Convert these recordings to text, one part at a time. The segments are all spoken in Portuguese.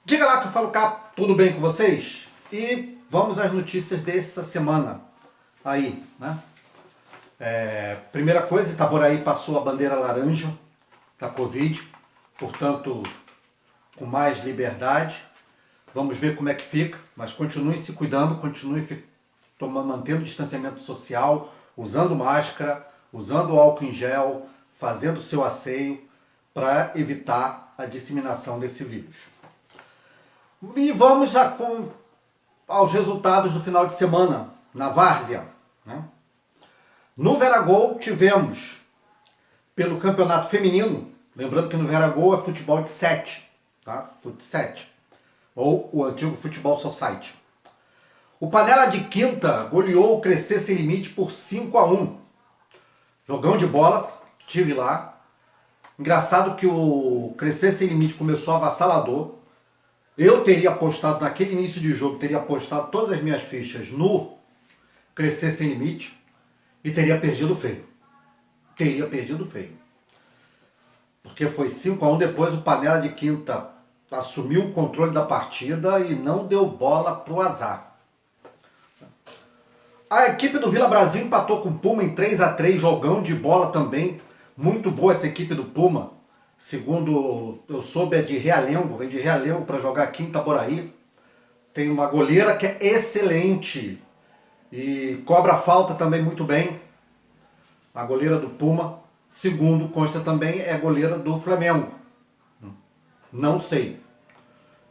Diga lá que eu falo cá, tudo bem com vocês? E vamos às notícias dessa semana aí, né? Primeira coisa, Itaboraí passou a bandeira laranja da Covid, portanto, com mais liberdade. Vamos ver como é que fica, mas continue se cuidando, continue mantendo o distanciamento social, usando máscara, usando álcool em gel, fazendo o seu asseio para evitar a disseminação desse vírus. E vamos aos resultados do final de semana, na várzea, né? No Veragol tivemos, pelo campeonato feminino, lembrando que no Veragol é futebol de 7, tá? Fut 7, ou o antigo Futebol Society. O Panela de Quinta goleou o Crescer Sem Limite por 5-1. Jogão de bola, estive lá. Engraçado que o Crescer Sem Limite começou avassalador. Eu teria apostado naquele início de jogo, teria apostado todas as minhas fichas no Crescer Sem Limite e teria perdido feio. Teria perdido feio. Porque foi 5-1, depois o Panela de Quinta assumiu o controle da partida e não deu bola pro azar. A equipe do Vila Brasil empatou com o Puma em 3-3, jogão de bola também. Muito boa essa equipe do Puma. Segundo eu soube, é de Realengo, vem de Realengo para jogar aqui em Itaboraí. Tem uma goleira que é excelente e cobra falta também muito bem. A goleira do Puma, segundo consta também, é goleira do Flamengo. Não sei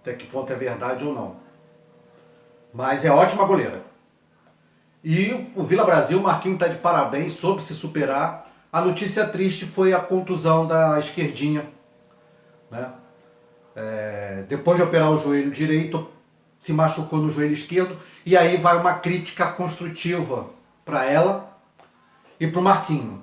até que ponto é verdade ou não. Mas é ótima goleira. E o Vila Brasil, o Marquinhos está de parabéns, soube se superar. A notícia triste foi a contusão da esquerdinha, né? Depois de operar o joelho direito, se machucou no joelho esquerdo. E aí vai uma crítica construtiva para ela e para o Marquinhos.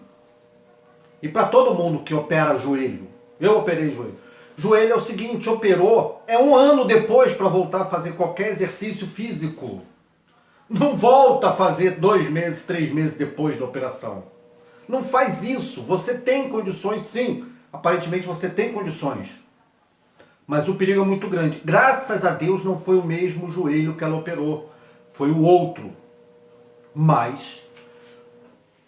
E para todo mundo que opera joelho. Eu operei joelho. Joelho é o seguinte, operou, é 1 ano depois para voltar a fazer qualquer exercício físico. Não volta a fazer 2 meses, 3 meses depois da operação. Não faz isso. Você tem condições, sim. Aparentemente você tem condições. Mas o perigo é muito grande. Graças a Deus não foi o mesmo joelho que ela operou. Foi o outro. Mas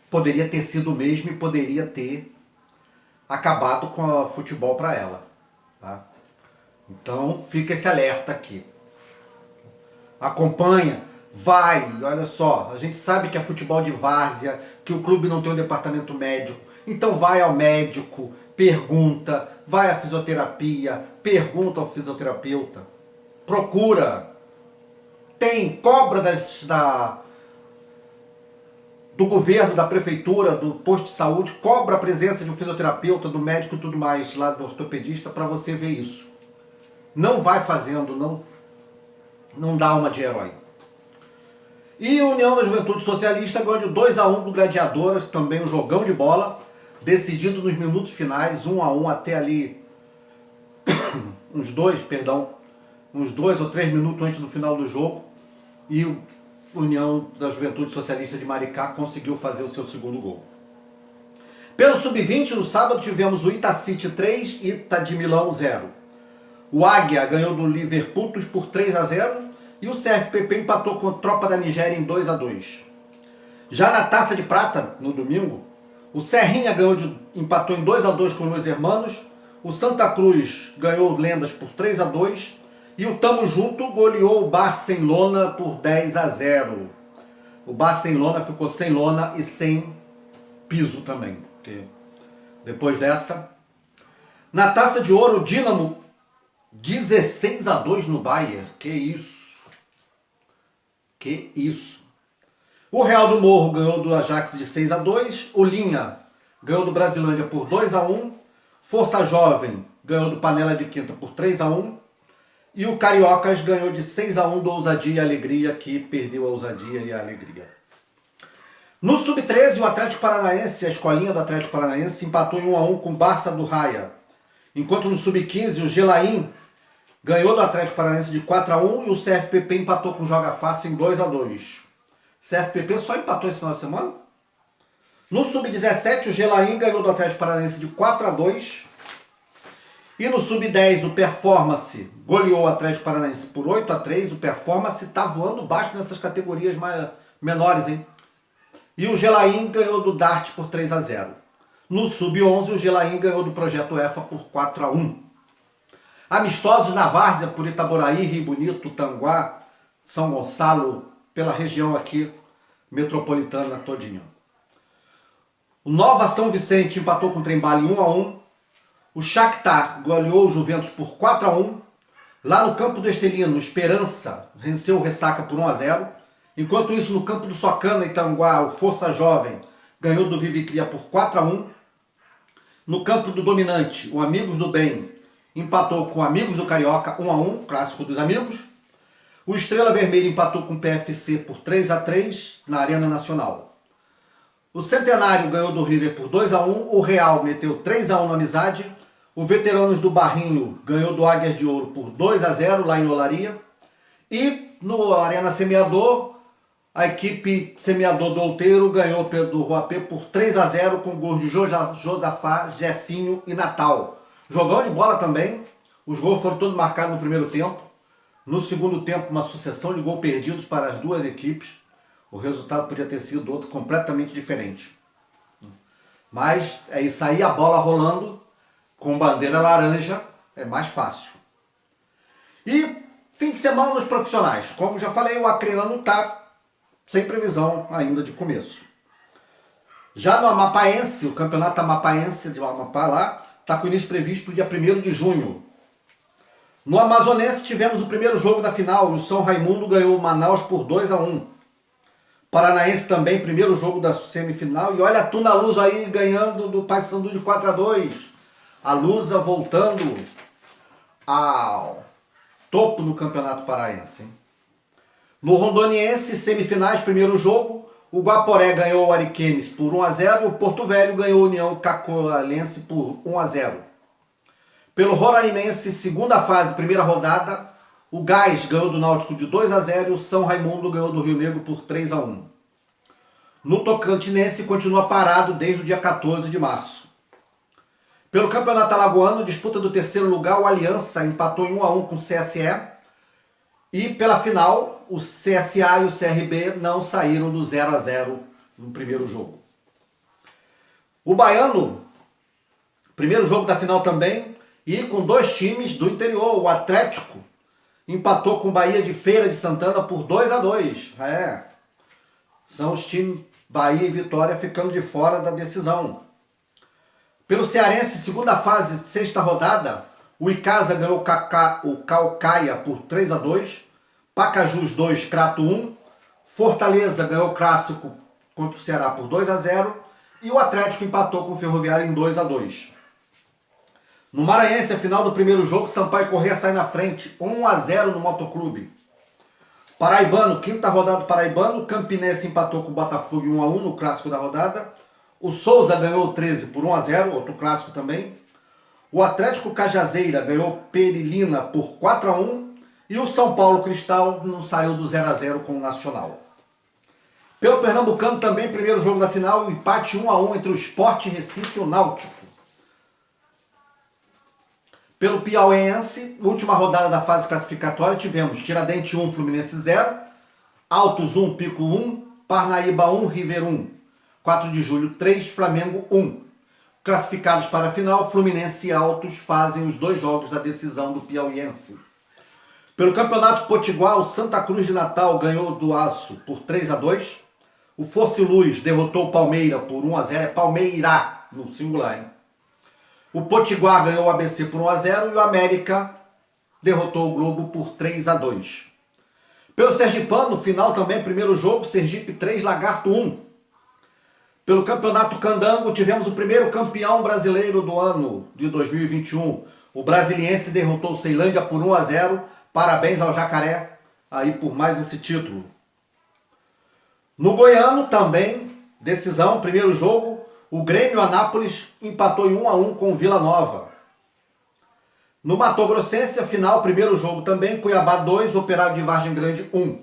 poderia ter sido o mesmo e poderia ter acabado com o futebol para ela. Tá? Então fica esse alerta aqui. Acompanha. Vai, olha só, a gente sabe que é futebol de várzea, que o clube não tem um departamento médico, então vai ao médico, pergunta, vai à fisioterapia, pergunta ao fisioterapeuta, procura, cobra do governo, da prefeitura, do posto de saúde, cobra a presença de um fisioterapeuta, do médico e tudo mais, lá do ortopedista, para você ver isso. Não vai fazendo, não dá uma de herói. E a União da Juventude Socialista ganhou de 2-1 do Gladiadoras, também um jogão de bola, decidido nos minutos finais, 1-1 até ali, uns 2 ou 3 minutos antes do final do jogo, e a União da Juventude Socialista de Maricá conseguiu fazer o seu segundo gol. Pelo Sub-20, no sábado, tivemos o Itacity 3 e Ita de Milão 0. O Águia ganhou do Liverpool por 3-0. E o CFPP empatou com a Tropa da Nigéria em 2-2. Já na Taça de Prata, no domingo, o Serrinha empatou em 2-2 com os Hermanos. O Santa Cruz ganhou o Lendas por 3-2. E o Tamo Junto goleou o Barcelona por 10-0. O Barcelona ficou sem lona e sem piso também. Porque depois dessa... Na Taça de Ouro, o Dínamo 16-2 no Bayern. Que isso? Que isso. O Real do Morro ganhou do Ajax de 6-2. O Linha ganhou do Brasilândia por 2-1. Força Jovem ganhou do Panela de Quinta por 3-1. E o Cariocas ganhou de 6-1 do Ousadia e Alegria, que perdeu a ousadia e a alegria. No Sub-13, o Atlético Paranaense, a escolinha do Atlético Paranaense, empatou em 1-1 com o Barça do Raia. Enquanto no Sub-15, o Gelaim ganhou do Atlético Paranaense de 4-1 e o CFPP empatou com o Joga Fácil em 2-2. CFPP só empatou esse final de semana? No Sub-17, o Gelaim ganhou do Atlético Paranaense de 4-2. E no Sub-10 o Performance goleou o Atlético Paranaense por 8-3. O Performance está voando baixo nessas categorias menores, hein? E o Gelaim ganhou do Dart por 3-0. No Sub-11 o Gelaim ganhou do Projeto EFA por 4-1. Amistosos na Várzea por Itaboraí, Rio Bonito, Tanguá, São Gonçalo, pela região aqui metropolitana todinha. O Nova São Vicente empatou com o Trem-Bale 1-1. O Shakhtar goleou o Juventus por 4-1. Lá no campo do Estelino, Esperança venceu o Ressaca por 1-0. Enquanto isso, no campo do Socana, Itanguá, o Força Jovem ganhou do Vive Cria por 4-1. No campo do Dominante, o Amigos do Bem empatou com o Amigos do Carioca 1-1, clássico dos amigos. O Estrela Vermelha empatou com o PFC por 3-3 na Arena Nacional. O Centenário ganhou do River por 2-1. O Real meteu 3-1 na Amizade. O Veteranos do Barrinho ganhou do Águias de Ouro por 2-0 lá em Olaria. E no Arena Semeador, a equipe Semeador do Outeiro ganhou do Ruapé por 3-0 com gols de Josafá, Jefinho e Natal. Jogão de bola também. Os gols foram todos marcados no primeiro tempo. No segundo tempo, uma sucessão de gols perdidos para as duas equipes. O resultado podia ter sido outro completamente diferente. Mas é isso aí, a bola rolando com bandeira laranja é mais fácil. E fim de semana nos profissionais. Como já falei, o Acreano está sem previsão ainda de começo. Já no Amapaense, o campeonato Amapaense de Amapá lá, está com início previsto para o dia 1º de junho. No Amazonense tivemos o primeiro jogo da final. O São Raimundo ganhou o Manaus por 2-1. Paranaense também, primeiro jogo da semifinal. E olha a Tuna Lusa aí ganhando do Paysandu de 4-2. A Lusa voltando ao topo do Campeonato Paraense, hein? No Rondoniense, semifinais, primeiro jogo. O Guaporé ganhou o Ariquemes por 1-0. O Porto Velho ganhou a União Cacoalense por 1-0. Pelo Roraimense, segunda fase, primeira rodada, o Gás ganhou do Náutico de 2-0 e o São Raimundo ganhou do Rio Negro por 3-1. No Tocantinense, continua parado desde o dia 14 de março. Pelo Campeonato Alagoano, disputa do terceiro lugar, o Aliança empatou em 1-1 com o CSE. E pela final, o CSA e o CRB não saíram do 0-0 no primeiro jogo. O Baiano, primeiro jogo da final também, e com dois times do interior. O Atlético empatou com o Bahia de Feira de Santana por 2-2. São os times Bahia e Vitória ficando de fora da decisão. Pelo Cearense, segunda fase, sexta rodada, o Icasa ganhou o Caucaia por 3-2. Pacajus 2, Crato 1. Fortaleza ganhou o clássico contra o Ceará por 2-0. E o Atlético empatou com o Ferroviário em 2-2. No Maranhense, a final do primeiro jogo, Sampaio Corrêa sai na frente, 1-0 no Motoclube. Paraibano, quinta rodada do Paraibano, Campinense empatou com o Botafogo em 1-1 no clássico da rodada. O Souza ganhou o 13 por 1-0, outro clássico também. O Atlético Cajazeira ganhou Perilina por 4-1. E o São Paulo Cristal não saiu do 0-0 com o Nacional. Pelo Pernambucano também, primeiro jogo da final, empate 1-1 entre o Sport Recife e o Náutico. Pelo Piauiense, última rodada da fase classificatória, tivemos Tiradentes 1, Fluminense 0, Altos 1, Pico 1, Parnaíba 1, River 1, 4 de julho 3, Flamengo 1. Classificados para a final, Fluminense e Altos fazem os dois jogos da decisão do Piauiense. Pelo Campeonato Potiguar, o Santa Cruz de Natal ganhou do Aço por 3-2. O Fosse Luz derrotou o Palmeira por 1-0, é Palmeira no singular, hein? O Potiguar ganhou o ABC por 1-0 e o América derrotou o Globo por 3-2. Pelo Sergipano, final também, primeiro jogo, Sergipe 3, Lagarto 1. Pelo Campeonato Candango, tivemos o primeiro campeão brasileiro do ano de 2021. O Brasiliense derrotou o Ceilândia por 1-0. Parabéns ao Jacaré aí por mais esse título. No Goiano também, decisão, primeiro jogo, o Grêmio Anápolis empatou em 1-1 com o Vila Nova. No Mato Grossense, a final, primeiro jogo também, Cuiabá 2, Operário de Vargem Grande 1.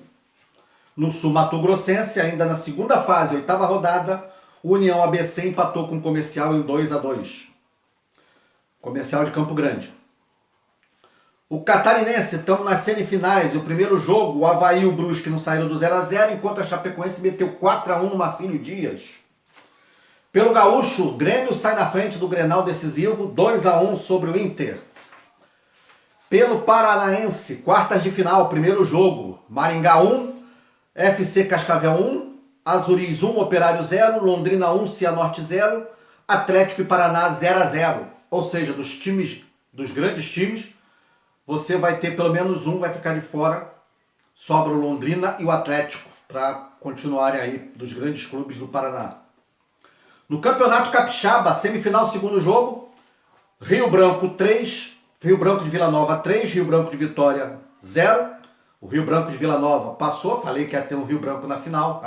No Sul Mato Grossense, ainda na segunda fase, oitava rodada, o União ABC empatou com o Comercial em 2-2. Comercial de Campo Grande. O Catarinense, estamos nas semifinais. E o primeiro jogo, o Avaí e o Brusque não saíram do 0x0, enquanto a Chapecoense meteu 4x1 no Marcílio Dias. Pelo Gaúcho, o Grêmio sai na frente do Grenal decisivo, 2x1 sobre o Inter. Pelo Paranaense, quartas de final, primeiro jogo, Maringá 1, FC Cascavel 1, Azuriz 1, Operário 0, Londrina 1, Cianorte 0, Atlético e Paraná 0x0. Ou seja, dos grandes times, você vai ter pelo menos um, vai ficar de fora, sobra o Londrina e o Atlético, para continuarem aí dos grandes clubes do Paraná. No Campeonato Capixaba, semifinal, segundo jogo, Rio Branco 3, Rio Branco de Vila Nova 3, Rio Branco de Vitória 0. O Rio Branco de Vila Nova passou, falei que ia ter um Rio Branco na final,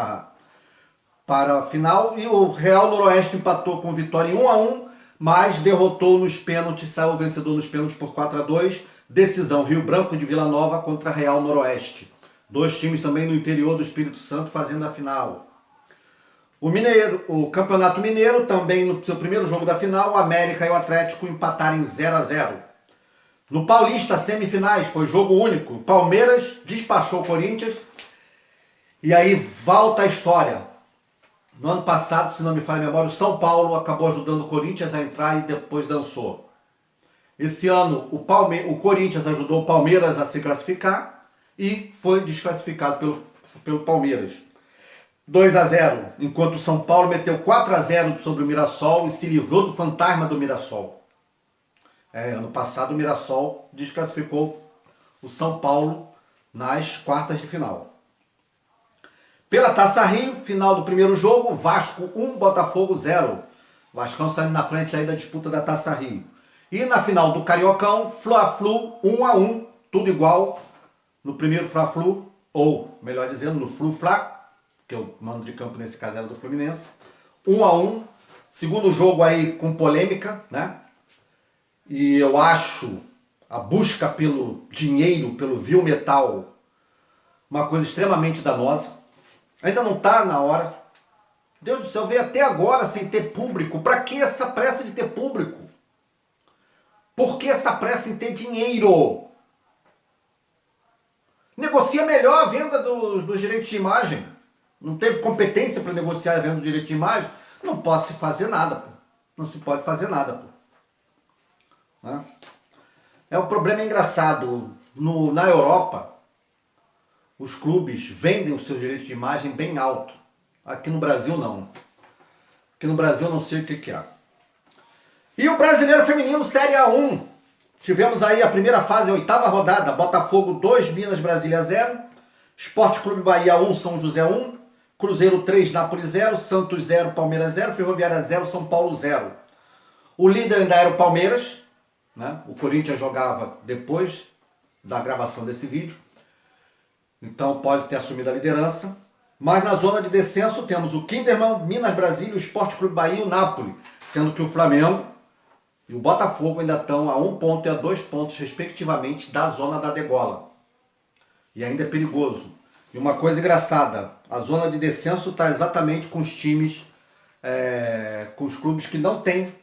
para a final, e o Real Noroeste empatou com o Vitória em 1x1, mas derrotou nos pênaltis, saiu vencedor nos pênaltis por 4x2, decisão Rio Branco de Vila Nova contra Real Noroeste. Dois times também no interior do Espírito Santo fazendo a final. O Campeonato Mineiro, também no seu primeiro jogo da final, o América e o Atlético empataram em 0x0. No Paulista, semifinais, foi jogo único. O Palmeiras despachou o Corinthians. E aí volta a história. No ano passado, se não me falha a memória, o São Paulo acabou ajudando o Corinthians a entrar e depois dançou. Esse ano, o Corinthians ajudou o Palmeiras a se classificar e foi desclassificado pelo Palmeiras. 2x0, enquanto o São Paulo meteu 4x0 sobre o Mirassol e se livrou do fantasma do Mirassol. Ano passado o Mirassol desclassificou o São Paulo nas quartas de final. Pela Taça Rio, final do primeiro jogo, Vasco 1, Botafogo 0. Vascão saindo na frente aí da disputa da Taça Rio. E na final do Cariocão, Fla-Flu 1x1, tudo igual no primeiro Fla-Flu, ou melhor dizendo, no Flu-Fla, que o mando de campo nesse caso era do Fluminense, 1x1, segundo jogo aí com polêmica, né? E eu acho a busca pelo dinheiro, pelo vil metal, uma coisa extremamente danosa. Ainda não está na hora. Deus do céu, veio até agora sem ter público. Para que essa pressa de ter público? Por que essa pressa em ter dinheiro? Negocia melhor a venda dos direitos de imagem. Não teve competência para negociar a venda do direito de imagem? Não posso fazer nada, pô. Não se pode fazer nada, pô. Né? Um problema engraçado. Na Europa, os clubes vendem os seus direitos de imagem bem alto. Aqui no Brasil, não. Aqui no Brasil, eu não sei o que é. E o Brasileiro Feminino Série A1. Tivemos aí a primeira fase, a oitava rodada. Botafogo 2, Minas Brasília 0. Esporte Clube Bahia 1, São José 1. Cruzeiro 3, Nápoles 0, Santos 0, Palmeiras 0, Ferroviária 0, São Paulo 0. O líder ainda era o Palmeiras, né? O Corinthians jogava depois da gravação desse vídeo, então pode ter assumido a liderança. Mas na zona de descenso temos o Kinderman, Minas Brasília, o Esporte Clube Bahia e o Nápoles, sendo que o Flamengo e o Botafogo ainda estão a 1 ponto e a 2 pontos, respectivamente, da zona da degola. E ainda é perigoso. E uma coisa engraçada, a zona de descenso está exatamente com os times, com os clubes que não têm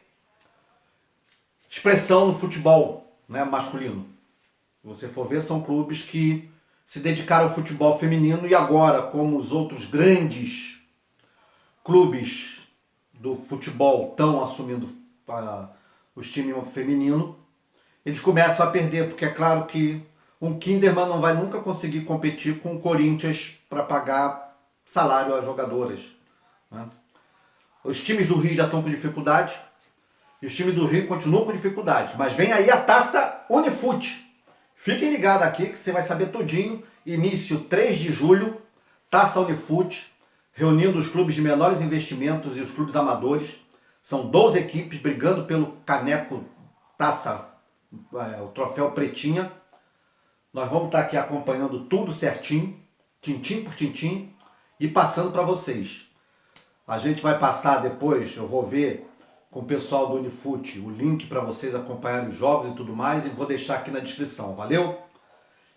expressão no futebol, né, masculino. Se você for ver, são clubes que se dedicaram ao futebol feminino e agora, como os outros grandes clubes do futebol estão assumindo os times femininos, eles começam a perder, porque é claro que um Kinderman não vai nunca conseguir competir com o Corinthians para pagar salário às jogadoras. Né? Os times do Rio já estão com dificuldade, e os times do Rio continuam com dificuldade. Mas vem aí a Taça Unifute. Fiquem ligados aqui que você vai saber tudinho. Início 3 de julho, Taça Unifute, reunindo os clubes de menores investimentos e os clubes amadores. São 12 equipes brigando pelo caneco Taça, o troféu Pretinha. Nós vamos estar aqui acompanhando tudo certinho, tintim por tintim, e passando para vocês. A gente vai passar depois, eu vou ver com o pessoal do Unifute o link para vocês acompanharem os jogos e tudo mais, e vou deixar aqui na descrição, valeu?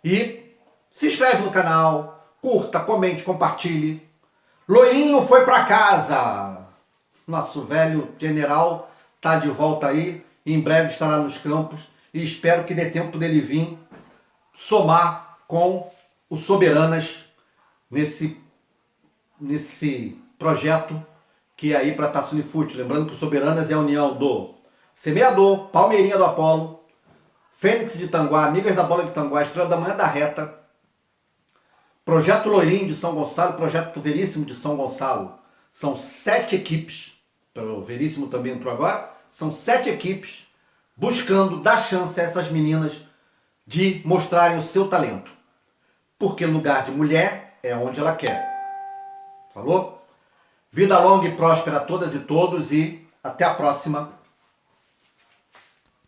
E se inscreve no canal, curta, comente, compartilhe. Loirinho foi para casa! Nosso velho general está de volta aí, em breve estará nos campos, e espero que dê tempo dele vir somar com o Soberanas nesse projeto que é aí para a Taça Unifute. Lembrando que o Soberanas é a união do Semeador, Palmeirinha do Apolo, Fênix de Tanguá, Amigas da Bola de Tanguá, Estrela da Manhã da Reta, Projeto Loirinho de São Gonçalo, Projeto Veríssimo de São Gonçalo. São 7 equipes, o Veríssimo também entrou agora, são 7 equipes buscando dar chance a essas meninas de mostrarem o seu talento. Porque lugar de mulher é onde ela quer. Falou? Vida longa e próspera a todas e todos e até a próxima.